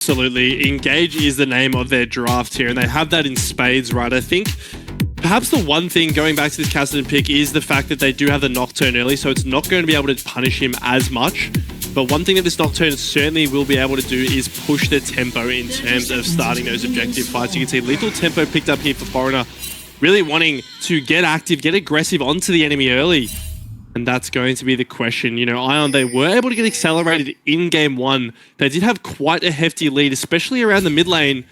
Absolutely. Engage is the name of their draft here, and they have that in spades, right? I think perhaps the one thing going back to this Kassadin pick is the fact that they do have the Nocturne early, so it's not going to be able to punish him as much. But one thing that this Nocturne certainly will be able to do is push the tempo in terms of starting those objective fights. You can see lethal tempo picked up here for Foreigner, really wanting to get active, get aggressive onto the enemy early. And that's going to be the question. You know, Ion, they were able to get accelerated in game one. They did have quite a hefty lead, especially around the mid lane.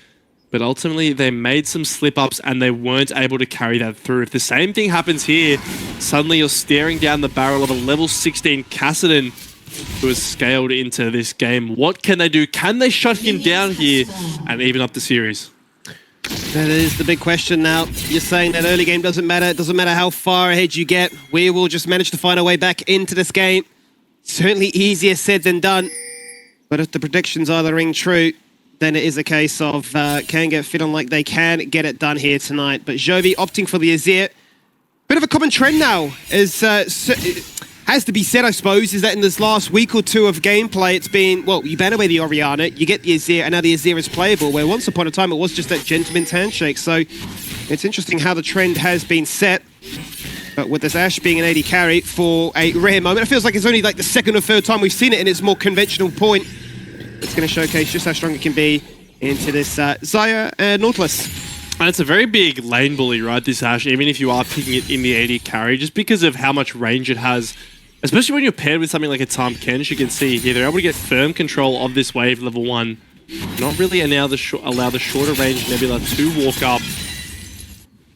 But ultimately, they made some slip-ups and they weren't able to carry that through. If the same thing happens here, suddenly you're staring down the barrel of a level 16 Kassadin who has scaled into this game. What can they do? Can they shut him down here and even up the series? That is the big question now. You're saying that early game doesn't matter. It doesn't matter how far ahead you get. We will just manage to find our way back into this game. Certainly easier said than done. But if the predictions are the ring true, then it is a case of KNG feeling like they can get it done here tonight. But Jovi opting for the Azir. Bit of a common trend now, is has to be said, I suppose, is that in this last week or two of gameplay, it's been, well, you ban away the Orianna, you get the Azir, and now the Azir is playable, where once upon a time it was just that gentleman's handshake. So it's interesting how the trend has been set. But with this Ashe being an AD carry for a rare moment, it feels like it's only like the second or third time we've seen it in its more conventional point. It's going to showcase just how strong it can be into this Xayah and Nautilus. And it's a very big lane bully, right, this Ashe, even if you are picking it in the AD carry, just because of how much range it has. Especially when you're paired with something like a Tahm Kench, you can see here, they're able to get firm control of this wave level 1. Not really allow the shorter range Nebula to walk up.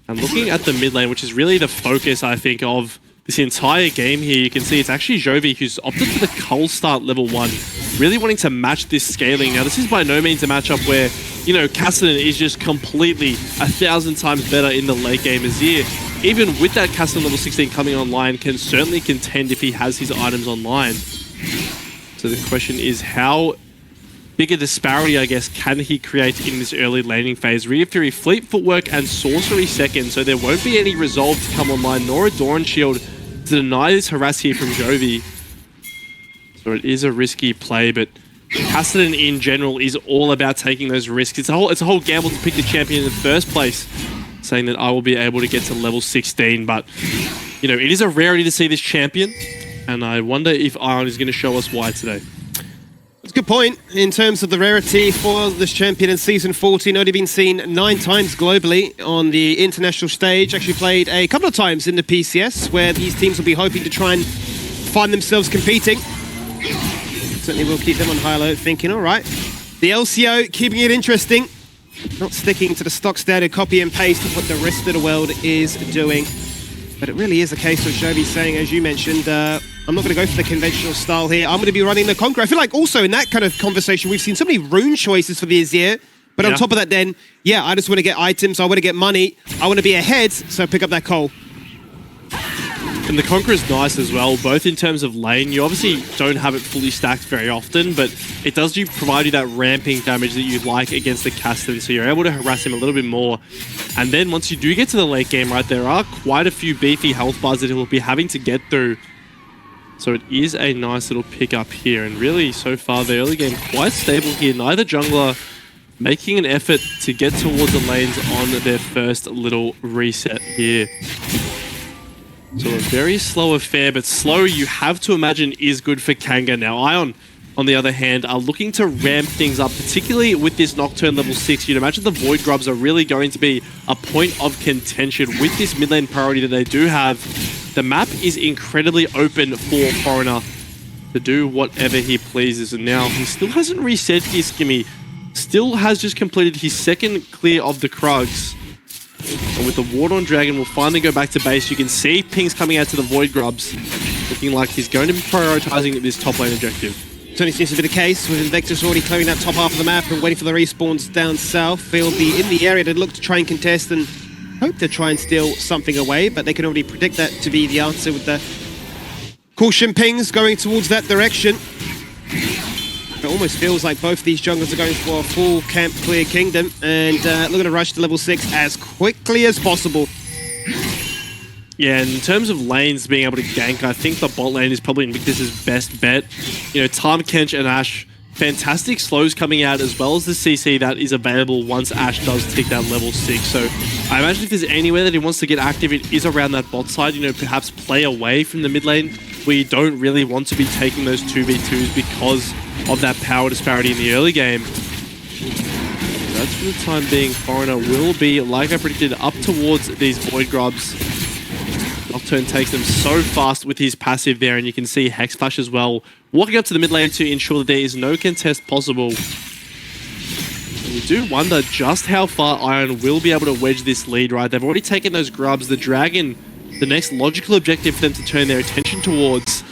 And looking at the mid lane, which is really the focus, I think, of this entire game here, you can see it's actually Jovi who's opted for the Cold Start level 1, really wanting to match this scaling. Now, this is by no means a matchup where, you know, Kassadin is just completely 1,000 times better in the late game. Azir, even with that Kassadin level 16 coming online, can certainly contend if he has his items online. So the question is, how big a disparity, I guess, can he create in this early laning phase? Rhea Fury, Fleet Footwork, and Sorcery second, so there won't be any resolve to come online, nor a Doran Shield to deny this harass here from Jovi. So it is a risky play, but Kassadin in general is all about taking those risks. It's a whole gamble to pick the champion in the first place, saying that I will be able to get to level 16, but you know, it is a rarity to see this champion, and I wonder if Ion is going to show us why today. That's a good point in terms of the rarity for this champion in Season 14. Only been seen 9 times globally on the international stage. Actually played a couple of times in the PCS, where these teams will be hoping to try and find themselves competing. Certainly will keep them on high alert, thinking, all right, the LCO keeping it interesting, not sticking to the stock standard copy and paste of what the rest of the world is doing. But it really is a case of Jovi saying, as you mentioned, I'm not going to go for the conventional style here. I'm going to be running the Conqueror. I feel like also in that kind of conversation, we've seen so many rune choices for the Azir. But on top of that then, yeah, I just want to get items, I want to get money, I want to be ahead, so pick up that coal. And the Conqueror is nice as well, both in terms of lane. You obviously don't have it fully stacked very often, but it does provide you that ramping damage that you like against the Kassadin, so you're able to harass him a little bit more. And then once you do get to the late game, right, there are quite a few beefy health bars that he'll be having to get through. So it is a nice little pickup here, and really, so far, the early game quite stable here. Neither jungler making an effort to get towards the lanes on their first little reset here. So a very slow affair, but slow, you have to imagine, is good for KNG. Now, Ion, on the other hand, are looking to ramp things up, particularly with this Nocturne level 6. You'd imagine the Void Grubs are really going to be a point of contention with this mid lane priority that they do have. The map is incredibly open for Foreigner to do whatever he pleases, and now he still hasn't reset his skimmy. Still has just completed his second clear of the Krugs. And with the Ward on Dragon, we'll finally go back to base. You can see pings coming out to the Void Grubs, looking like he's going to be prioritizing this top lane objective. Certainly seems to be the case, with Invictus already clearing that top half of the map and waiting for the respawns down south. They'll be in the area to look to try and contest and hope to try and steal something away, but they can already predict that to be the answer with the caution pings going towards that direction. It almost feels like both of these junglers are going for a full camp clear kingdom and looking to rush to level 6 as quickly as possible. Yeah, in terms of lanes being able to gank, I think the bot lane is probably Invictus's best bet. You know, Tahm Kench and Ashe fantastic slows coming out, as well as the CC that is available once Ash does tick that level 6. So I imagine if there's anywhere that he wants to get active, it is around that bot side. You know, perhaps play away from the mid lane. We don't really want to be taking those 2v2s because of that power disparity in the early game. That's for the time being. Foreigner will be, like I predicted, up towards these Void Grubs. Nocturne takes them so fast with his passive there, and you can see Hex Flash as well, walking up to the mid lane to ensure that there is no contest possible. And you do wonder just how far Iron will be able to wedge this lead, right? They've already taken those grubs. The Dragon, the next logical objective for them to turn their attention towards.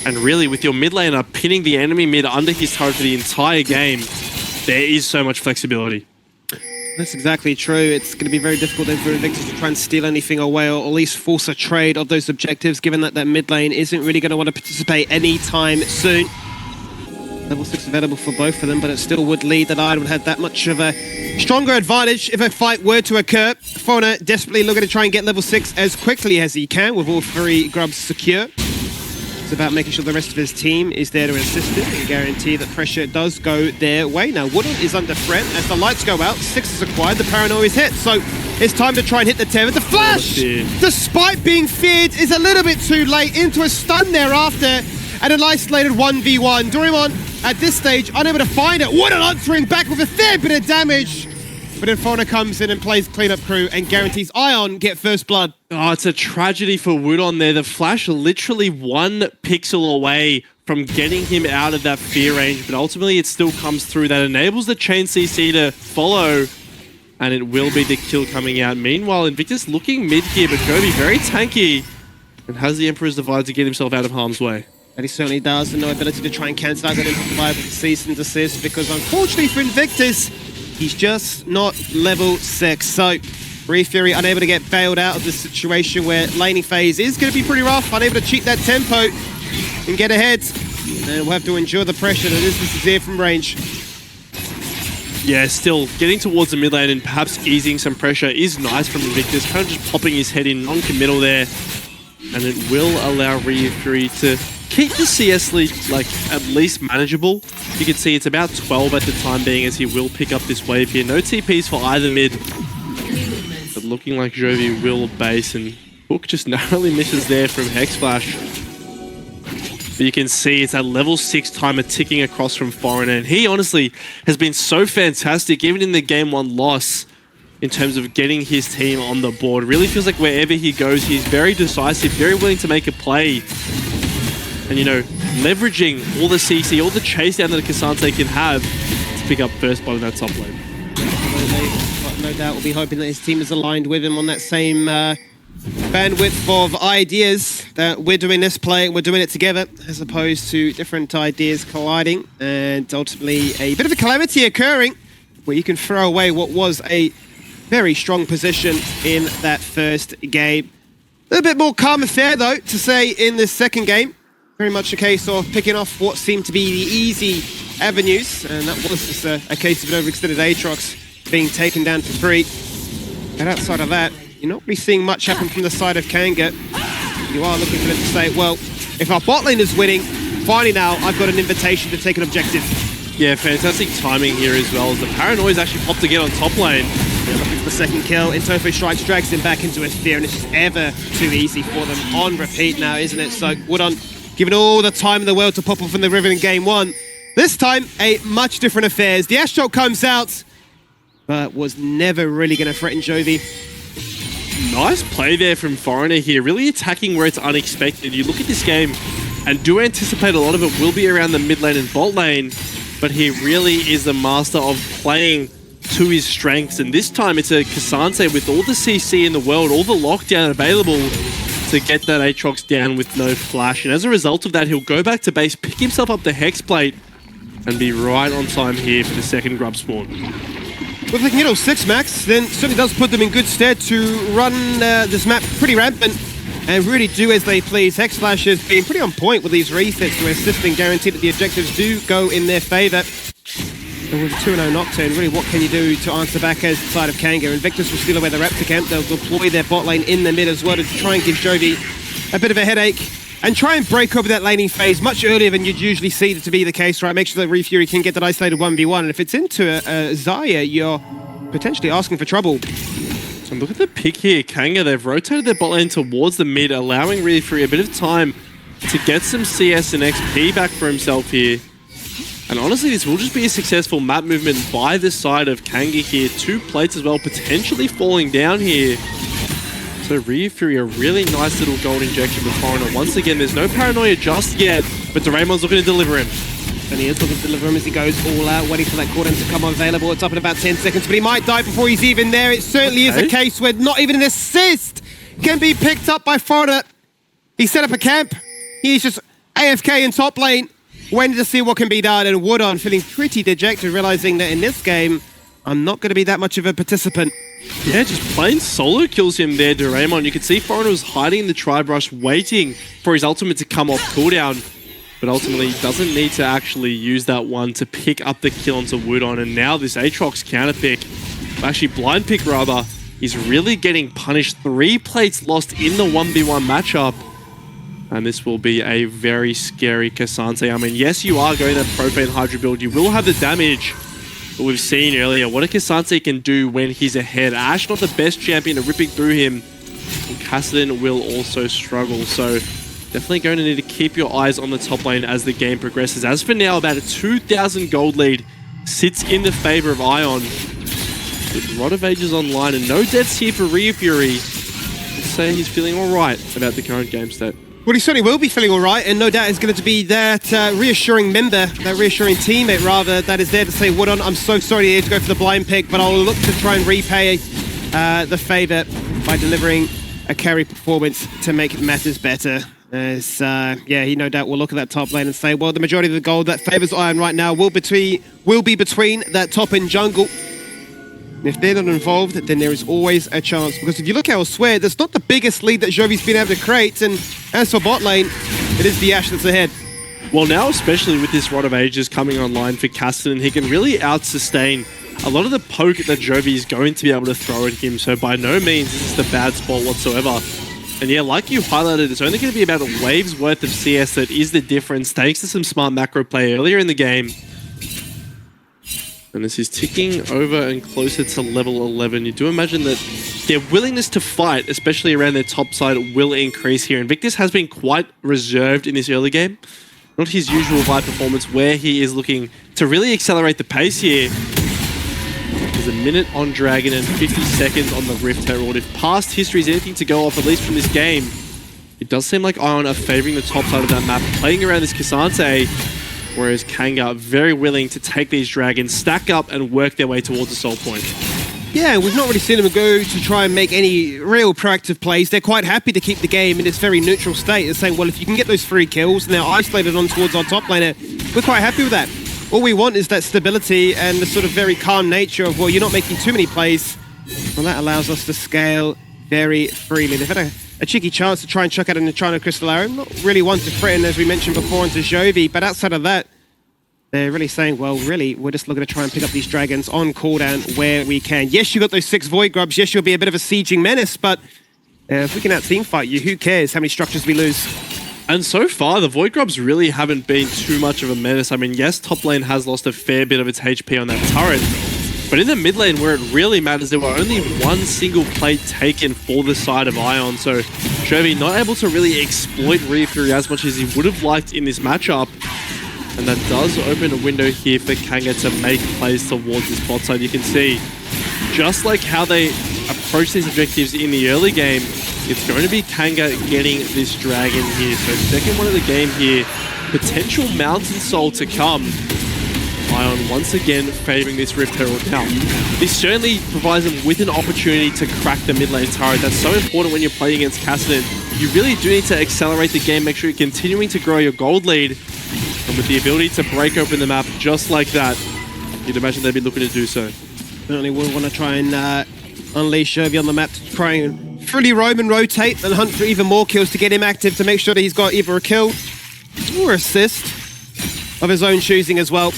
And really, with your mid laner pinning the enemy mid under his turret for the entire game, there is so much flexibility. That's exactly true. It's going to be very difficult then for Invictus to try and steal anything away, or at least force a trade of those objectives, given that that mid lane isn't really going to want to participate anytime soon. Level 6 available for both of them, but it still would lead that Iron would have that much of a stronger advantage if a fight were to occur. Foreigner desperately looking to try and get level 6 as quickly as he can, with all 3 grubs secure. It's about making sure the rest of his team is there to assist him and guarantee that pressure does go their way. Now, Woodland is under threat as the lights go out. 6 is acquired, the paranoia is hit, so it's time to try and hit the tether. The flash, despite being feared, is a little bit too late, into a stun thereafter, and an isolated 1v1. Doraemon, at this stage, unable to find it. Woodland answering back with a fair bit of damage. But then Foreigner comes in and plays cleanup crew and guarantees Ion get first blood. Oh, it's a tragedy for Woodon there. The flash literally 1 pixel away from getting him out of that fear range, but ultimately it still comes through. That enables the chain CC to follow, and it will be the kill coming out. Meanwhile, Invictus looking mid here, but Gobi very tanky and has the Emperor's Divide to get himself out of harm's way. And he certainly does, and no ability to try and cancel out that Emperor's Divide with the cease and desist, because unfortunately for Invictus, he's just not level 6. So, Free Fury unable to get bailed out of this situation where laning phase is going to be pretty rough, unable to cheat that tempo and get ahead. And we'll have to endure the pressure that is here from range. Yeah, still getting towards the mid lane and perhaps easing some pressure is nice from Invictus. Kind of just popping his head in, non-committal there. And it will allow Free Fury to keep the CS lead like at least manageable. You can see it's about 12 at the time being, as he will pick up this wave here. No TPs for either mid, but looking like Jovi will base, and Hook just narrowly misses there from Hex Flash. But you can see it's that level 6 timer ticking across from Foreigner, and he honestly has been so fantastic, even in the game 1 loss, in terms of getting his team on the board. Really feels like wherever he goes, he's very decisive, very willing to make a play. And, you know, leveraging all the CC, all the chase down that Cassante can have to pick up first blood in that top lane. Absolutely. No doubt we'll be hoping that his team is aligned with him on that same bandwidth of ideas, that we're doing this play, we're doing it together, as opposed to different ideas colliding, and ultimately a bit of a calamity occurring where you can throw away what was a very strong position in that first game. A little bit more calm affair, though, to say in this second game. Very much a case of picking off what seemed to be the easy avenues, and that was just a case of an overextended Aatrox being taken down for free. And outside of that, you're not really seeing much happen from the side of Kanga. You are looking for them to say, well, if our bot lane is winning, finally now I've got an invitation to take an objective. Yeah, fantastic timing here as well, as the Paranoia's actually popped again on top lane. They're looking for the second kill. Intofo Strikes drags him back into a fear, and it's just ever too easy for them on repeat now, isn't it? So Woodon, given all the time in the world to pop off in the river in game 1, this time a much different affair. As the Astral comes out, but was never really going to threaten Jovi. Nice play there from Foreigner here, really attacking where it's unexpected. You look at this game and do anticipate a lot of it will be around the mid lane and bot lane, but he really is the master of playing to his strengths, and this time it's a Cassante with all the CC in the world, all the lockdown available to get that Aatrox down with no flash, and as a result of that, he'll go back to base, pick himself up the Hex Plate, and be right on time here for the second grub spawn. Well, if they can hit all 6 max, then certainly does put them in good stead to run this map pretty rampant and really do as they please. Hex Flash has been pretty on point with these refits to assist and guarantee that the objectives do go in their favour. And with a 2-0 Nocturne, really what can you do to answer back as the side of Kanga? Invictus will steal away the Raptor camp. They'll deploy their bot lane in the mid as well to try and give Jovi a bit of a headache. and try and break over that laning phase much earlier than you'd usually see it to be the case, right? Make sure that Refury can get that isolated 1v1, and if it's into a Zarya, you're potentially asking for trouble. And look at the pick here, Kanga. They've rotated their bot lane towards the mid, allowing Refury a bit of time to get some CS and XP back for himself here. And honestly, this will just be a successful map movement by the side of Kanga here. 2 plates as well, potentially falling down here. So Refury, a really nice little gold injection with Foreigner. Once again, there's no paranoia just yet, but Doraemon's looking to deliver him. And he is looking to deliver him as he goes all out, waiting for that cooldown to come available. It's up in about 10 seconds, but he might die before he's even there. It certainly is a case where not even an assist can be picked up by Foreigner. He set up a camp. He's just AFK in top lane, waiting to see what can be done. And Woodon feeling pretty dejected, realizing that in this game, I'm not going to be that much of a participant. Yeah, just plain solo kills him there, Doraemon. You could see Foreigner was hiding in the tri-brush, waiting for his ultimate to come off cooldown. But ultimately, he doesn't need to actually use that one to pick up the kill onto Woodon. And now this Aatrox counter pick, actually blind pick rather, is really getting punished. 3 plates lost in the 1v1 matchup. And this will be a very scary Cassante. I mean, yes, you are going that Profane Hydra build. You will have the damage. But we've seen earlier what a Cassante can do when he's ahead. Ashe not the best champion at ripping through him. And Kassadin will also struggle. So definitely going to need to keep your eyes on the top lane as the game progresses. As for now, about a 2,000 gold lead sits in the favor of Ion. With Rod of Ages online and no deaths here for Refury. Let's say he's feeling alright about the current game state. Well, he certainly will be feeling all right, and no doubt is going to be that reassuring member, that reassuring teammate, rather, that is there to say, Woodon, I'm so sorry to go for the blind pick, but I'll look to try and repay the favour by delivering a carry performance to make matters better. As, yeah, he no doubt will look at that top lane and say, well, the majority of the gold that favours Iron right now will be between that top and jungle. And if they're not involved, then there is always a chance. Because if you look elsewhere, there's not the biggest lead that Jovi's been able to create. And as for bot lane, it is the Ashe that's ahead. Well, now, especially with this Rod of Ages coming online for Kassadin, he can really out-sustain a lot of the poke that Jovi is going to be able to throw at him. So by no means is this the bad spot whatsoever. And yeah, like you highlighted, it's only going to be about a wave's worth of CS that is the difference, thanks to some smart macro play earlier in the game. And this is ticking over and closer to level 11. You do imagine that their willingness to fight, especially around their top side, will increase here. Invictus has been quite reserved in this early game. Not his usual vibe performance, where he is looking to really accelerate the pace here. There's a minute on Dragon and 50 seconds on the Rift Herald. If past history is anything to go off, at least from this game, it does seem like Ion are favouring the top side of that map, playing around this Cassante. Whereas Kanga very willing to take these dragons, stack up and work their way towards the soul point. Yeah, we've not really seen them go to try and make any real proactive plays. They're quite happy to keep the game in its very neutral state. They're saying, well, if you can get those 3 kills and they're isolated on towards our top laner, we're quite happy with that. All we want is that stability and the sort of very calm nature of, well, you're not making too many plays. Well, that allows us to scale very freely. They've had a cheeky chance to try and chuck out an Etrano Crystal Arrow. Not really one to threaten, as we mentioned before, onto Jovi, but outside of that, they're really saying, well, really, we're just looking to try and pick up these dragons on cooldown where we can. Yes, you got those 6 Void Grubs. Yes, you'll be a bit of a sieging menace, but if we can out-team fight you, who cares how many structures we lose? And so far, the Void Grubs really haven't been too much of a menace. I mean, yes, top lane has lost a fair bit of its HP on that turret, but in the mid lane where it really matters, there were only 1 single plate taken for the side of Ion. So Jovi not able to really exploit Refury as much as he would have liked in this matchup. And that does open a window here for Kanga to make plays towards this bot side. You can see, just like how they approach these objectives in the early game, it's going to be Kanga getting this dragon here. So second one of the game here, potential Mountain Soul to come. Ion once again favouring this Rift Herald. Now, this certainly provides them with an opportunity to crack the mid lane turret. That's so important when you're playing against Kassadin. You really do need to accelerate the game, make sure you're continuing to grow your gold lead. And with the ability to break open the map just like that, you'd imagine they'd be looking to do so. Certainly will want to try and unleash Jovi on the map to try and fully roam and rotate and hunt for even more kills to get him active, to make sure that he's got either a kill or assist of his own choosing as well.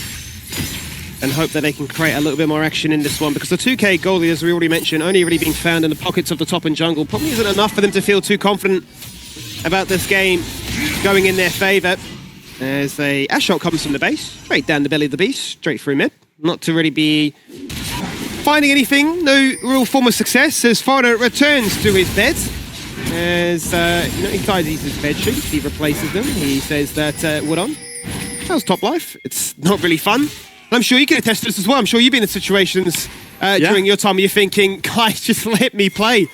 And hope that they can create a little bit more action in this one, because the 2k goalie, as we already mentioned, only really being found in the pockets of the top and jungle, probably isn't enough for them to feel too confident about this game. going in their favor. As a Ashot comes from the base, straight down the belly of the beast, straight through mid. Not to really be finding anything, no real form of success as Foreigner returns to his bed. As he tidies his bed sheets, he replaces them. He says that, what on? That was top life. It's not really fun. And I'm sure you can attest to this as well. I'm sure you've been in situations during your time where you're thinking, guys, just let me play.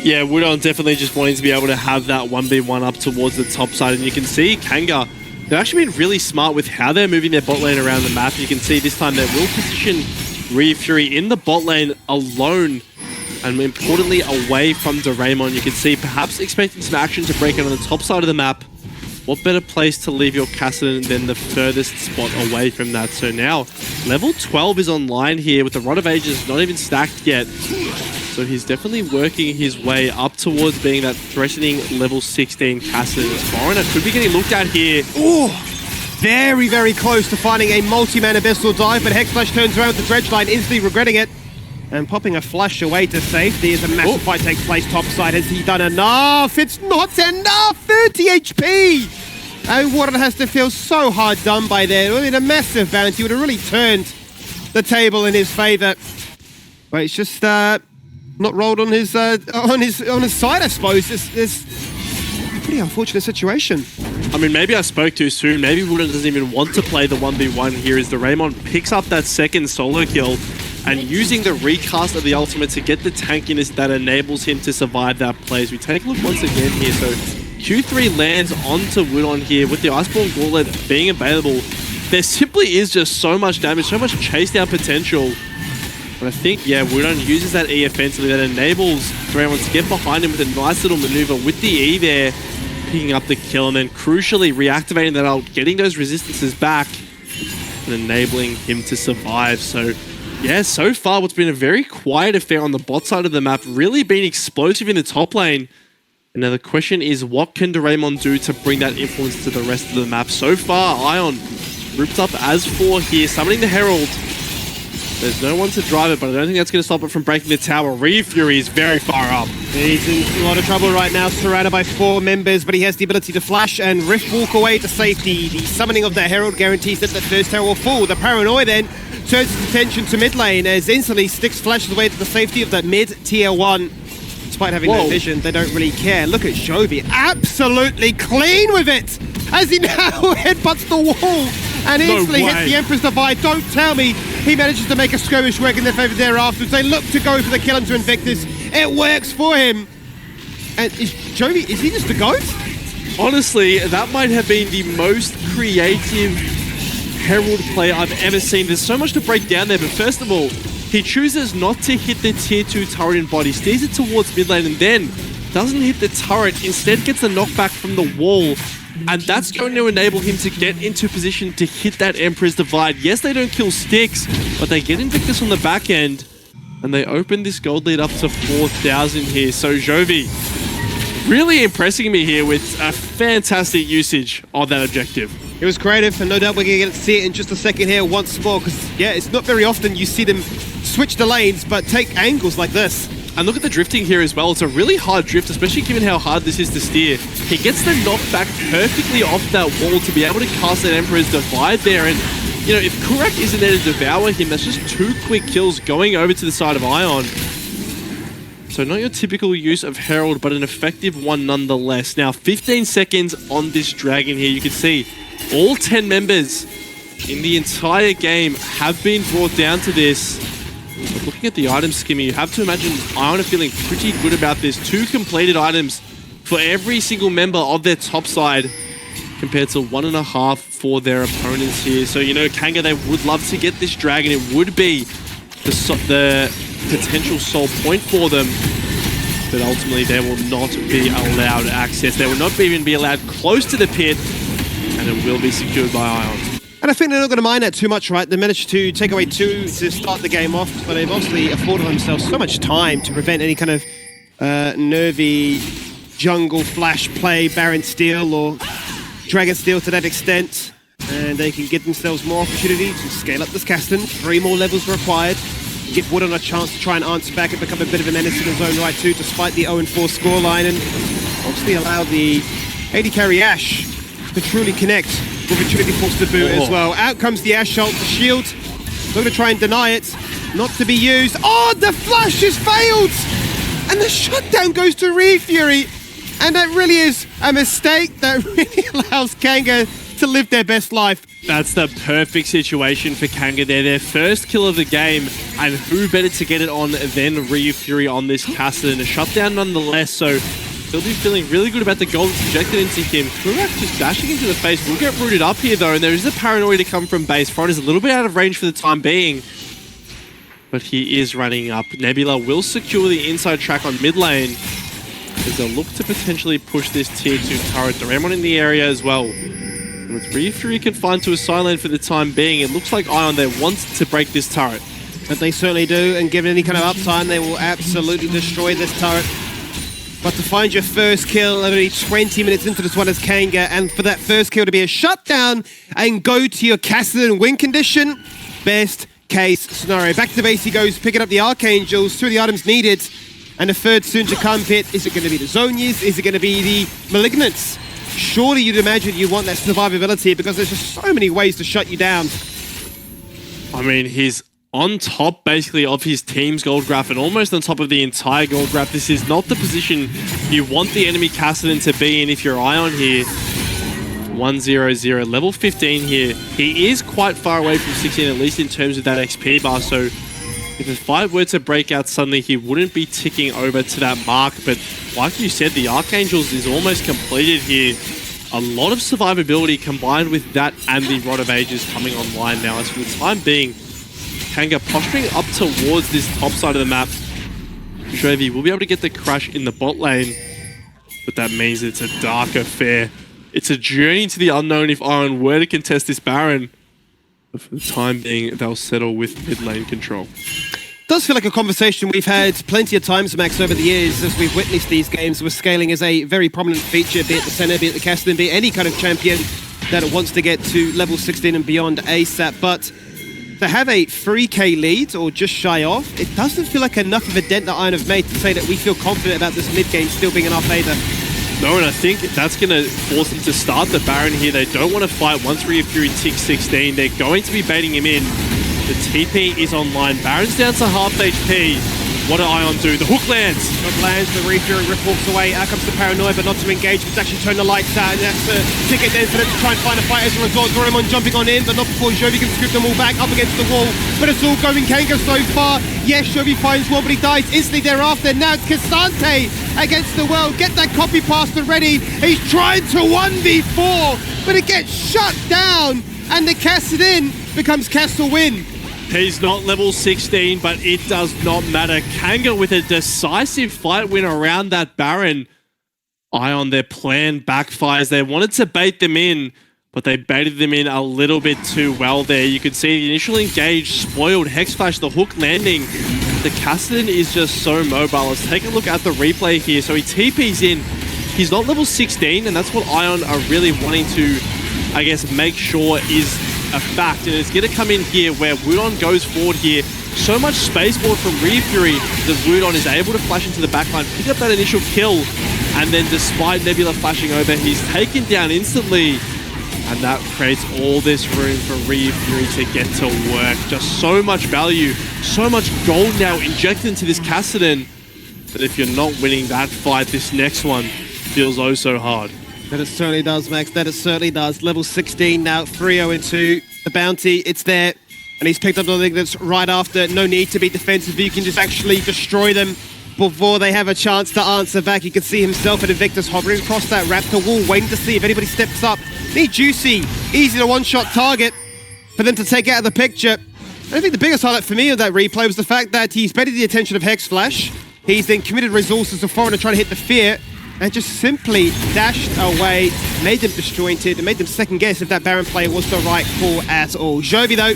Yeah, Woodon definitely just wanting to be able to have that 1v1 up towards the top side. And you can see KNG, they've actually been really smart with how they're moving their bot lane around the map. You can see this time they will position Fury in the bot lane alone. And importantly, away from Doraemon. You can see perhaps expecting some action to break out on the top side of the map. What better place to leave your Kassadin than the furthest spot away from that? So now, level 12 is online here with the Rod of Ages not even stacked yet. So he's definitely working his way up towards being that threatening level 16 Kassadin. As Foreigner could be getting looked at here. Oh, very, very close to finding a multi-man Abyssal dive, but Hexflash turns around with the dredge line, instantly regretting it. And popping a flash away to safety as a massive fight takes place topside. Has he done enough? It's not enough! 30 HP! And Warden has to feel so hard done by there. I mean, a massive bounty would have really turned the table in his favor. But it's just not rolled on his side, I suppose. It's a pretty unfortunate situation. I mean, maybe I spoke too soon. Maybe Woodon doesn't even want to play the 1v1 here as the Raymond picks up that second solo kill. And using the recast of the ultimate to get the tankiness that enables him to survive that play. As we take a look once again here, so Q3 lands onto Woodon here with the Iceborne Gauntlet being available. There simply is just so much damage, so much chase down potential. And I think, yeah, Woodon uses that E offensively that enables Doraemon to get behind him with a nice little maneuver with the E there, picking up the kill and then crucially reactivating that ult, getting those resistances back and enabling him to survive. So yeah, so far what's been a very quiet affair on the bot side of the map, really been explosive in the top lane. And now the question is, what can Doraemon do to bring that influence to the rest of the map? So far, Ion grouped up as 4 here, summoning the Herald. There's no one to drive it, but I don't think that's going to stop it from breaking the tower. Fury is very far up. He's in a lot of trouble right now, surrounded by 4 members, but he has the ability to flash and Rift walk away to safety. The summoning of the Herald guarantees that the first tower will fall. The Paranoia then turns his attention to mid lane as instantly Styx flashes away to the safety of that mid tier 1. Despite having no vision, they don't really care. Look at Jovi, absolutely clean with it as he now headbutts the wall and instantly hits the Emperor's Divide. Don't tell me he manages to make a skirmish work in their favor thereafter. They look to go for the kill into Invictus. It works for him. And is Jovi, is he just a goat? Honestly, that might have been the most creative Herald play I've ever seen. There's so much to break down there, but first of all, he chooses not to hit the tier 2 turret in body, steers it towards mid lane and then doesn't hit the turret, instead gets the knockback from the wall. And that's going to enable him to get into position to hit that Emperor's Divide. Yes, they don't kill Styx, but they get Invictus on the back end and they open this gold lead up to 4,000 here. So Jovi really impressing me here with a fantastic usage of that objective. It was creative, and no doubt we're going to get to see it in just a second here once more, because, yeah, it's not very often you see them switch the lanes, but take angles like this. And look at the drifting here as well. It's a really hard drift, especially given how hard this is to steer. He gets the knockback perfectly off that wall to be able to cast that Emperor's Divide there. And, you know, if Kurak isn't there to devour him, that's just 2 quick kills going over to the side of Ion. So not your typical use of Herald, but an effective one nonetheless. Now, 15 seconds on this Dragon here. You can see all 10 members in the entire game have been brought down to this. But looking at the item schema, you have to imagine Ion are feeling pretty good about this. 2 completed items for every single member of their top side, compared to 1.5 for their opponents here. So, you know, KNG, they would love to get this Dragon. It would be the potential soul point for them. But ultimately, they will not be allowed access. They will not even be allowed close to the pit. And it will be secured by Ion. And I think they're not going to mind that too much, right? They managed to take away 2 to start the game off, but they've obviously afforded themselves so much time to prevent any kind of nervy jungle flash play, Baron Steel or Dragon Steel to that extent. And they can give themselves more opportunity to scale up this Kassadin. 3 more levels required. Give Woodon a chance to try and answer back and become a bit of a menace in his own right too, despite the 0-4 scoreline, and obviously allow the AD carry Ash to truly connect with a Trinity force to boot as well. Out comes the Ash ult, the shield. Going to try and deny it. Not to be used. Oh, the flash has failed! And the shutdown goes to Refury. And that really is a mistake that really allows KNG to live their best life. That's the perfect situation for KNG. They're their first kill of the game, and who better to get it on than Refury on this Cassidy? A shutdown nonetheless, so he'll be feeling really good about the gold that's injected into him. Kurak just dashing into the face. Will get rooted up here though, and there is a paranoia to come from base. Front is a little bit out of range for the time being, but he is running up. Nebula will secure the inside track on mid lane as they'll look to potentially push this tier 2 turret. Doraemon in the area as well. And with Refury confined to a side lane for the time being, it looks like Ion there wants to break this turret. But they certainly do, and given any kind of uptime, they will absolutely destroy this turret. But to find your first kill only 20 minutes into this one as KNG, and for that first kill to be a shutdown and go to your Cassidy win condition, best case scenario. Back to base he goes, picking up the Archangels, 2 of the items needed, and a third soon to come pit. Is it going to be the Zonias? Is it going to be the Malignants? Surely you'd imagine you want that survivability because there's just so many ways to shut you down. I mean, he's on top basically of his team's gold graph and almost on top of the entire gold graph. This is not the position you want the enemy Cassidy to be in if you're Ion here. 1-0-0, level 15 here. He is quite far away from 16, at least in terms of that XP bar, so if a fight were to break out suddenly, he wouldn't be ticking over to that mark. But like you said, the Archangels is almost completed here. A lot of survivability combined with that and the Rod of Ages coming online now. As for the time being, KNG posturing up towards this top side of the map. Jovi will be able to get the crash in the bot lane, but that means it's a dark affair. It's a journey to the unknown if Ion were to contest this Baron. But for the time being, they'll settle with mid lane control. Does feel like a conversation we've had plenty of times, Max, over the years as we've witnessed these games where scaling is a very prominent feature, be it the center, be it the Cassidy, be it any kind of champion that wants to get to level 16 and beyond ASAP. But to have a 3k lead or just shy of, it doesn't feel like enough of a dent that Iron have made to say that we feel confident about this mid game still being in our favor. No, and I think that's going to force them to start the Baron here. They don't want to fight once Refury ticks 16. They're going to be baiting him in. The TP is online. Baron's down to half HP. What did Ion do? The hook lands. Hook lands, the Refury rip walks away. Out comes the paranoia, but not to engage. It's actually turn the lights out, and that's the ticket then for them to try and find a fight as a result. Doraemon jumping on in, but not before Jovi can scoop them all back up against the wall. But it's all going KNG so far. Yes, Jovi finds one, but he dies instantly thereafter. Now it's Cassante against the world. Get that copy pasta ready. He's trying to 1v4, but it gets shut down, and the Cassidy becomes Castle win. He's not level 16, but it does not matter. KNG with a decisive fight win around that Baron. Ion, their plan backfires. They wanted to bait them in, but they baited them in a little bit too well there. You could see the initial engage spoiled. Hex Flash, the hook landing. The Cassidy is just so mobile. Let's take a look at the replay here. So he TP's in. He's not level 16, and that's what Ion are really wanting to, I guess, make sure is a fact. And it's going to come in here where Wudon goes forward here. So much spaceboard from Refury that Wudon is able to flash into the backline, pick up that initial kill, and then despite Nebula flashing over, he's taken down instantly. And that creates all this room for Refury to get to work. Just so much value, so much gold now injected into this Cassidy. But if you're not winning that fight, this next one feels oh so hard. That it certainly does, Max. That it certainly does. Level 16 now, 3-0-2. The bounty, it's there. And he's picked up the Malignants right after. No need to be defensive. You can just actually destroy them before they have a chance to answer back. You can see himself and Invictus hovering across that Raptor wall, waiting to see if anybody steps up. Need Juicy, easy to one-shot target for them to take out of the picture. I think the biggest highlight for me of that replay was the fact that he's baited the attention of Hex Flash. He's then committed resources to Foreigner trying to hit the fear, and just simply dashed away, made them disjointed, and made them second guess if that Baron play was the right call at all. Jovi, though,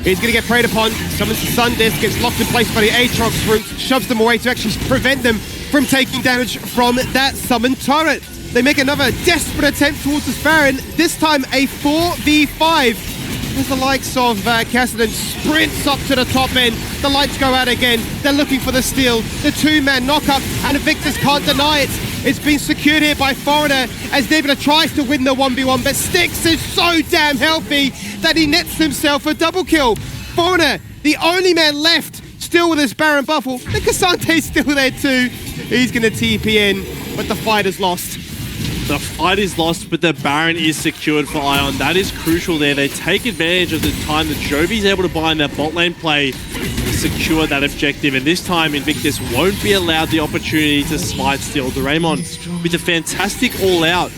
is going to get preyed upon, summons the Sun Disc, gets locked in place by the Aatrox root, shoves them away to actually prevent them from taking damage from that summoned turret. They make another desperate attempt towards this Baron, this time a 4v5. As the likes of Cassidy sprints up to the top end, the lights go out again, they're looking for the steal, the two-man knock-up, and Invictus can't deny it. It's been secured here by Foreigner as Nebula tries to win the 1v1, but Styx is so damn healthy that he nets himself a double kill. Foreigner, the only man left, still with his Baron buffle. The Cassante's still there too. He's going to TP in, but the fight is lost. The fight is lost, but the Baron is secured for Ion. That is crucial there. They take advantage of the time that Jovi's able to buy in their bot lane play to secure that objective. And this time, Invictus won't be allowed the opportunity to smite steal. Doraemon with a fantastic all-out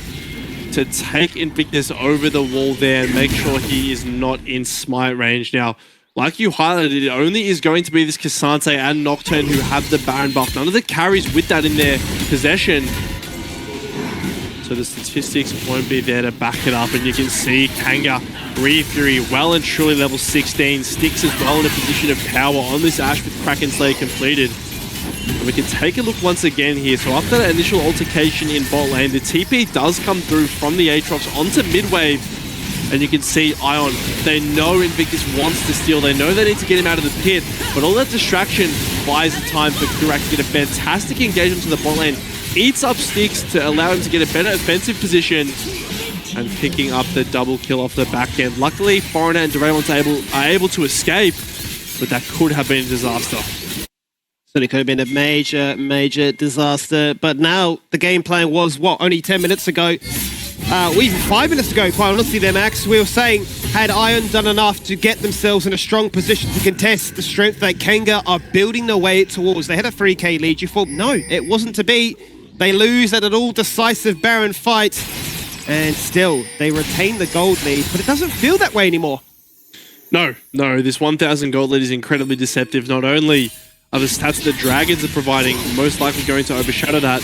to take Invictus over the wall there and make sure he is not in smite range. Now, like you highlighted, it only is going to be this Cassante and Nocturne who have the Baron buff. None of the carries with that in their possession. So the statistics won't be there to back it up. And you can see Kanga, Fury, well and truly level 16. Styx as well in a position of power on this Ashe with Kraken Slayer completed. And we can take a look once again here. So after that initial altercation in bot lane, the TP does come through from the Aatrox onto mid-wave. And you can see Ion, they know Invictus wants to steal. They know they need to get him out of the pit. But all that distraction buys the time for Kurak to get a fantastic engagement to the bot lane. Eats up Styx to allow him to get a better offensive position. And picking up the double kill off the back end. Luckily, Foreigner and Doraemon are able to escape. But that could have been a disaster. Certainly could have been a major disaster. But now the game plan was, what, only 10 minutes ago? Even 5 minutes ago, quite honestly there, Max, we were saying, had Ion done enough to get themselves in a strong position to contest the strength that Kanga are building their way towards? They had a 3k lead. You thought, no, it wasn't to be. They lose at an all-decisive Baron fight, and still, they retain the gold lead, but it doesn't feel that way anymore. No, this 1,000 gold lead is incredibly deceptive. Not only are the stats that the Dragons are providing most likely going to overshadow that,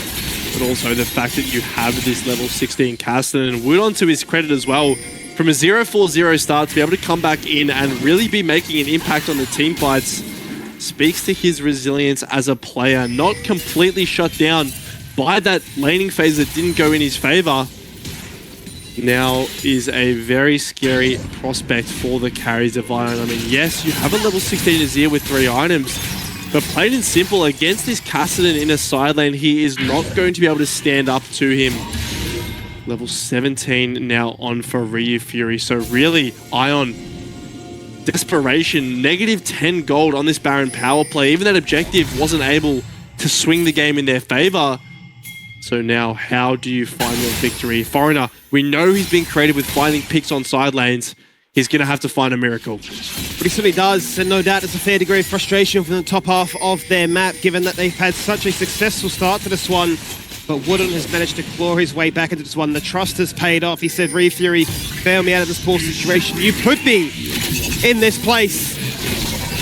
but also the fact that you have this level 16 Cassidy, and Wood onto his credit as well, from a 0-4-0 start to be able to come back in and really be making an impact on the team fights speaks to his resilience as a player, not completely shut down by that laning phase that didn't go in his favor. Now is a very scary prospect for the carries of Ion. I mean, yes, you have a level 16 Azir with 3 items, but plain and simple, against this Kassadin in a side lane, he is not going to be able to stand up to him. Level 17 now on for Ryu Fury. So really, Ion, desperation, negative 10 gold on this Baron power play. Even that objective wasn't able to swing the game in their favor. So now, how do you find your victory? Foreigner, we know he's been creative with finding picks on side lanes. He's going to have to find a miracle. But he certainly does, and no doubt there's a fair degree of frustration from the top half of their map, given that they've had such a successful start to this one. But Wooden has managed to claw his way back into this one. The trust has paid off. He said, Ryu Fury, bail me out of this poor situation. You put me in this place.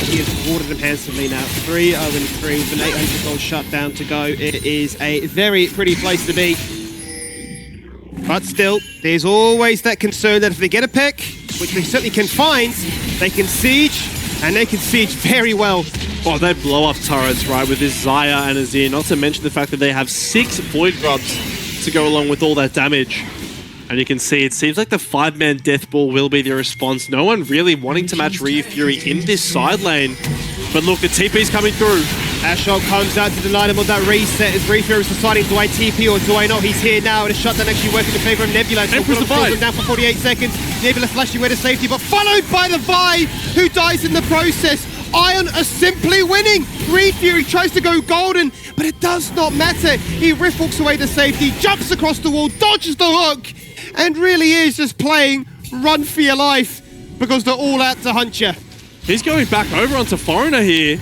He has rewarded him handsomely now. 3-0-3 with an 800 gold shutdown to go. It is a very pretty place to be. But still, there's always that concern that if they get a pick, which they certainly can find, they can siege, and they can siege very well. Oh, they blow up turrets, right, with this Xayah and Azir, not to mention the fact that they have 6 Void Grubs to go along with all that damage. And you can see, it seems like the 5-man death ball will be the response. No one really wanting to match Ryu Fury in this side lane. But look, the TP's coming through. Ashok comes out to deny them on that reset as Ryu Fury's deciding, do I TP or do I not? He's here now, and a shutdown actually working in favor of Nebula. Emperor's the Vibe. Down for 48 seconds. Nebula flashing away to safety, but followed by the Vibe, who dies in the process. Ion are simply winning. Ryu Fury tries to go golden, but it does not matter. He riff walks away to safety, jumps across the wall, dodges the hook, and really is just playing run for your life because they're all out to hunt you. He's going back over onto Foreigner here.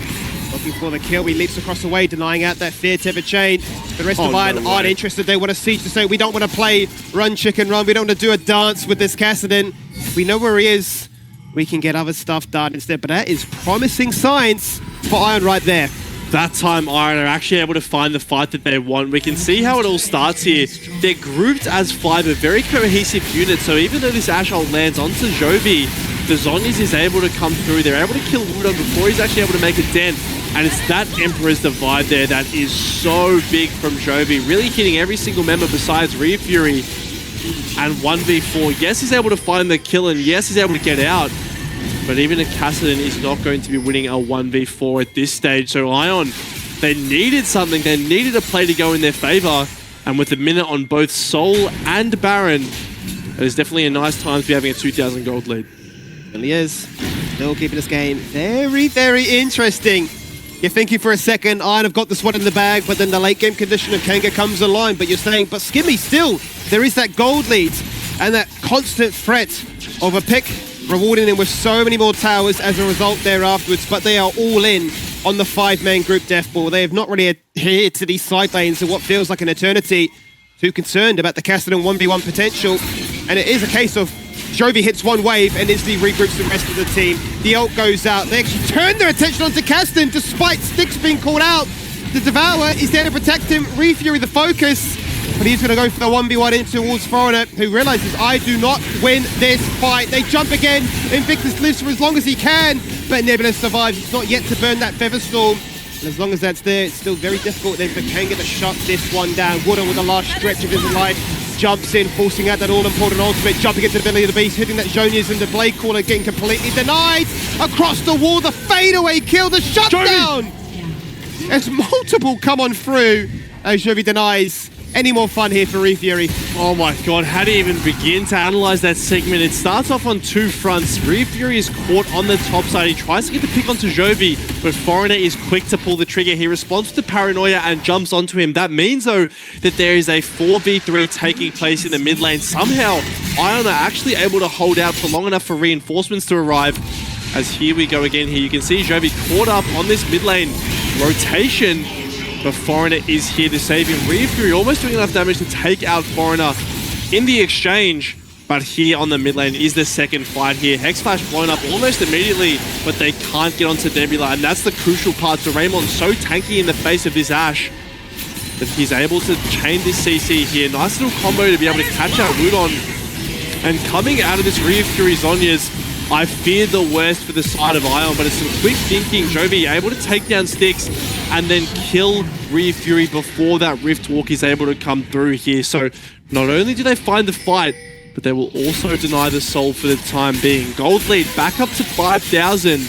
Looking for the kill, he leaps across the way, denying out that fear tether chain. The rest of Iron aren't interested. They want to siege to say, we don't want to play run chicken run. We don't want to do a dance with this Kassadin. We know where he is. We can get other stuff done instead. But that is promising signs for Iron right there. That time, Iron are actually able to find the fight that they want. We can see how it all starts here. They're grouped as 5, a very cohesive unit. So even though this Ashe ult lands onto Jovi, the Zhonya's is able to come through. They're able to kill Wudong before he's actually able to make a dent. And it's that Emperor's Divide there that is so big from Jovi, really hitting every single member besides Ryu Fury. And 1v4, yes, he's able to find the kill, and yes, he's able to get out. But even a Kassadin is not going to be winning a 1v4 at this stage. So Ion, they needed something. They needed a play to go in their favor. And with a minute on both Soul and Baron, it is definitely a nice time to be having a 2,000 gold lead. Really is. Still keeping this game very, very interesting. You're thinking for a second, Iron have got this one in the bag, but then the late game condition of KNG comes online. But you're saying, but Skimmy, still, there is that gold lead and that constant threat of a pick rewarding him with so many more towers as a result there afterwards. But they are all in on the 5-man group death ball. They have not really adhered to these side lanes in what feels like an eternity. Too concerned about the Cassidy 1v1 potential. And it is a case of Jovi hits one wave and instantly regroups the rest of the team. The ult goes out. They actually turn their attention onto Caston despite Sticks being called out. The Devourer is there to protect him. Refury the focus. But he's going to go for the 1v1 in towards Foreigner, who realizes, I do not win this fight. They jump again. Invictus lives for as long as he can. But Nebula survives. It's not yet to burn that Featherstorm. And as long as that's there, it's still very difficult then for KNG to shut this one down. Wooden with the last stretch of his life. Jumps in, forcing out that all-important ultimate, jumping into the belly of the beast, hitting that Zhonias and the Blade Caller getting completely denied. Across the wall, the fadeaway kill, the shutdown! As multiple come on through, as Jovi denies any more fun here for Refury. Oh my god, how do you even begin to analyze that segment? It starts off on two fronts. Refury is caught on the top side. He tries to get the pick onto Jovi, but Foreigner is quick to pull the trigger. He responds to Paranoia and jumps onto him. That means, though, that there is a 4v3 taking place in the mid lane. Somehow, Ion are actually able to hold out for long enough for reinforcements to arrive. As here we go again here. You can see Jovi caught up on this mid lane rotation. But Foreigner is here to save him. Refury almost doing enough damage to take out Foreigner in the exchange. But here on the mid lane is the second fight here. Hex Flash blown up almost immediately, but they can't get onto Nebula. And that's the crucial part. So Raymond's so tanky in the face of this Ashe that he's able to chain this CC here. Nice little combo to be able to catch out Wudon. And coming out of this Refury Zhonya's, I fear the worst for the side of Ion, but it's some quick thinking. Jovi able to take down Sticks and then kill Refury before that Rift Walk is able to come through here. So not only do they find the fight, but they will also deny the Soul for the time being. Gold lead back up to 5,000.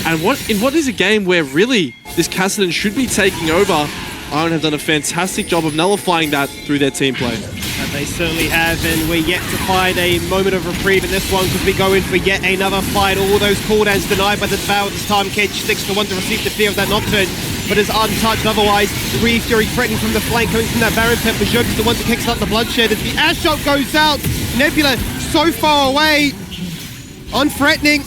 And what is a game where really this Cassidy should be taking over, Iron have done a fantastic job of nullifying that through their team play. And they certainly have, and we're yet to find a moment of reprieve in this one because we go in for yet another fight. All those cooldowns denied by the Devourer this time. KNG Sticks the one to receive the fear of that Nocturne, but is untouched otherwise. Refury threatening from the flank, coming from that Baron Pit, but Jovi's the one to kickstart the bloodshed. As the Ashe shot goes out, Nebula so far away, unthreatening,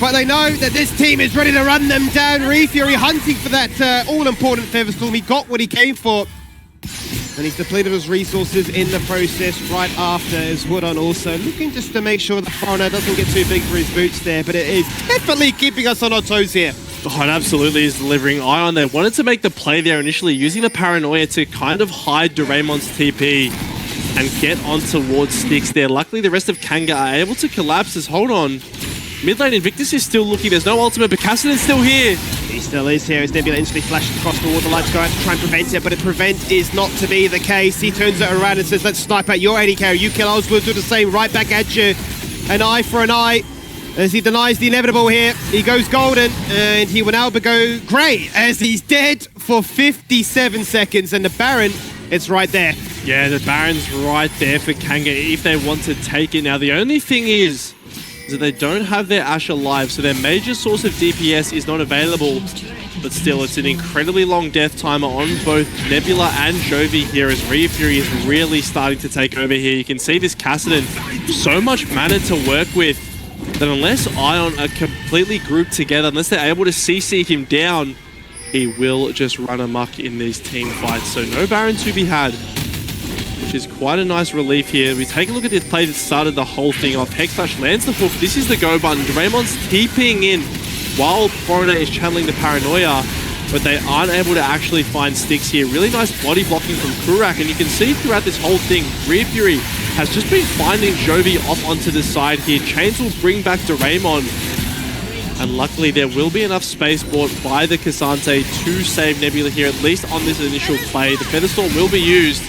but they know that this team is ready to run them down. Refury hunting for that all-important Featherstorm. He got what he came for. And he's depleted his resources in the process right after as Woodon also looking just to make sure the Foreigner doesn't get too big for his boots there, but it is definitely keeping us on our toes here. Oh, it absolutely is delivering. Ion, they wanted to make the play there initially, using the Paranoia to kind of hide Doraemon's TP and get on towards Sticks there. Luckily, the rest of KNG are able to collapse as, hold on, mid lane Invictus is still looking. There's no ultimate, but Cassidy's still here. He still is here as Nebula instantly flashes across the wall. The lights go out to try and prevent it, but a prevent is not to be the case. He turns it around and says, let's snipe at your AD carry. You kill us, we'll do the same right back at you. An eye for an eye as he denies the inevitable here. He goes golden and he will now go grey as he's dead for 57 seconds. And the Baron, it's right there. Yeah, the Baron's right there for KNG if they want to take it. Now, the only thing is that they don't have their Ashe alive, so their major source of DPS is not available. But still, it's an incredibly long death timer on both Nebula and Jovi here as Refury is really starting to take over here. You can see this Cassidy, so much mana to work with that unless Ion are completely grouped together, unless they're able to CC him down, he will just run amok in these team fights. So no Baron to be had, which is quite a nice relief here. We take a look at this play that started the whole thing off. Hex Flash lands the hook. This is the go button. Doraemon's TPing in while Foreigner is channeling the Paranoia, but they aren't able to actually find Sticks here. Really nice body blocking from Kurak, and you can see throughout this whole thing, Refury has just been finding Jovi off onto the side here. Chains will bring back Doraemon, and luckily there will be enough space bought by the Cassante to save Nebula here, at least on this initial play. The Featherstorm will be used,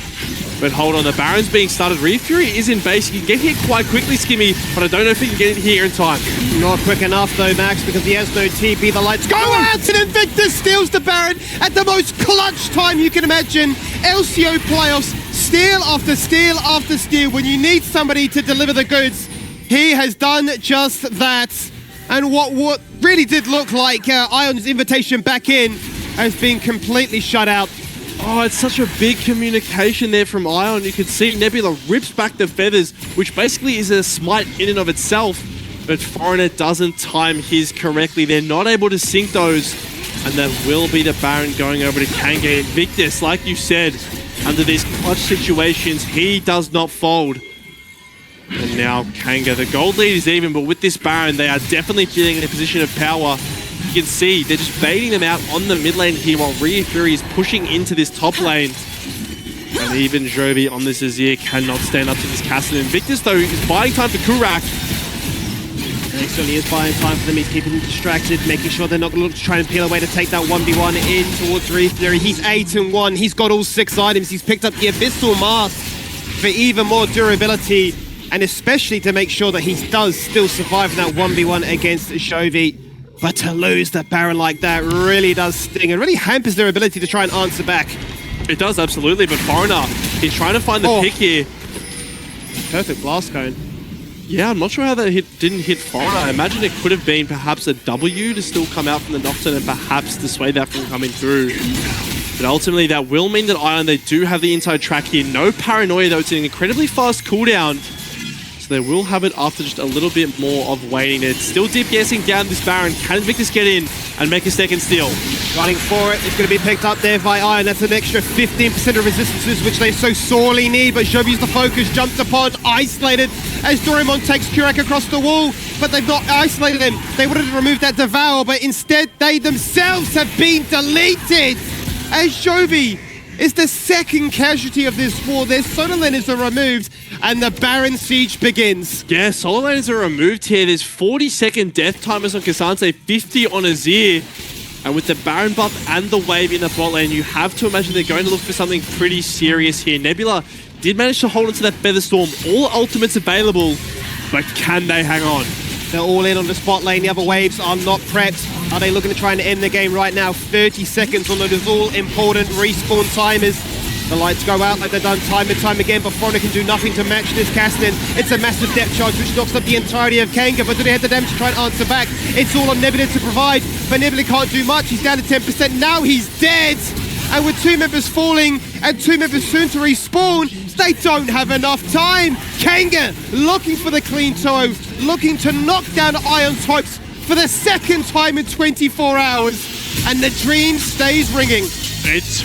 But hold on, the Baron's being started. Re Fury is in base. He can get here quite quickly, Skimmy, but I don't know if he can get it here in time. Not quick enough though, Max, because he has no TP. The lights go out and Invictus steals the Baron at the most clutch time you can imagine. LCO playoffs, steal after steal after steal. When you need somebody to deliver the goods, he has done just that. And what really did look like Ion's invitation back in has been completely shut out. Oh, it's such a big communication there from Ion. You can see Nebula rips back the feathers, which basically is a smite in and of itself. But Foreigner doesn't time his correctly. They're not able to sync those. And that will be the Baron going over to KNG. Invictus, like you said, under these clutch situations, he does not fold. And now KNG, the gold lead is even, but with this Baron, they are definitely feeling in a position of power. You can see they're just baiting them out on the mid lane here while Re Fury is pushing into this top lane. And even Jovi on this Azir cannot stand up to this Castle. Invictus, though, is buying time for Kurak. And he certainly is buying time for them. He's keeping them distracted, making sure they're not going to look to try and peel away to take that 1v1 in towards Re Fury. He's 8-1. He's got all 6 items. He's picked up the Abyssal Mask for even more durability, and especially to make sure that he does still survive in that 1v1 against Jovi. But to lose the Baron like that really does sting and really hampers their ability to try and answer back. It does, absolutely, but Foreigner, he's trying to find the pick here. Perfect blast cone. Yeah, I'm not sure how that didn't hit Foreigner. I imagine it could have been perhaps a W to still come out from the Nocturne and perhaps dissuade that from coming through. But ultimately, that will mean that Ion, they do have the inside track here. No paranoia, though. It's an incredibly fast cooldown. So they will have it after just a little bit more of waiting. It's still deep guessing down this Baron. Can Invictus get in and make a second steal? Running for it. It's going to be picked up there by Ion. That's an extra 15% of resistances, which they so sorely need. But Jovi's the focus, jumped upon, isolated as Doraemon takes Kurak across the wall. But they've not isolated him. They wanted to remove that Devour, but instead they themselves have been deleted. As Jovi is the second casualty of this war. Their solar laners are removed, and the Baron siege begins. Yeah, solar laners are removed here. There's 40-second death timers on K'Sante, 50 on Azir. And with the Baron buff and the wave in the bot lane, you have to imagine they're going to look for something pretty serious here. Nebula did manage to hold onto that Feather Storm. All ultimates available, but can they hang on? They're all in on the spot lane. The other waves are not prepped. Are they looking to try and end the game right now? 30 seconds on those all-important respawn timers. The lights go out like they've done time and time again, but Foreigner can do nothing to match this Castlin. It's a massive depth charge which knocks up the entirety of KNG, but do they have the damage to try and answer back? It's all on Nebula to provide, but Nebula can't do much. He's down to 10%. Now he's dead! And with 2 members falling and 2 members soon to respawn, they don't have enough time. KNG looking for the clean toe, looking to knock down Ion's hopes for the second time in 24 hours. And the dream stays ringing. It's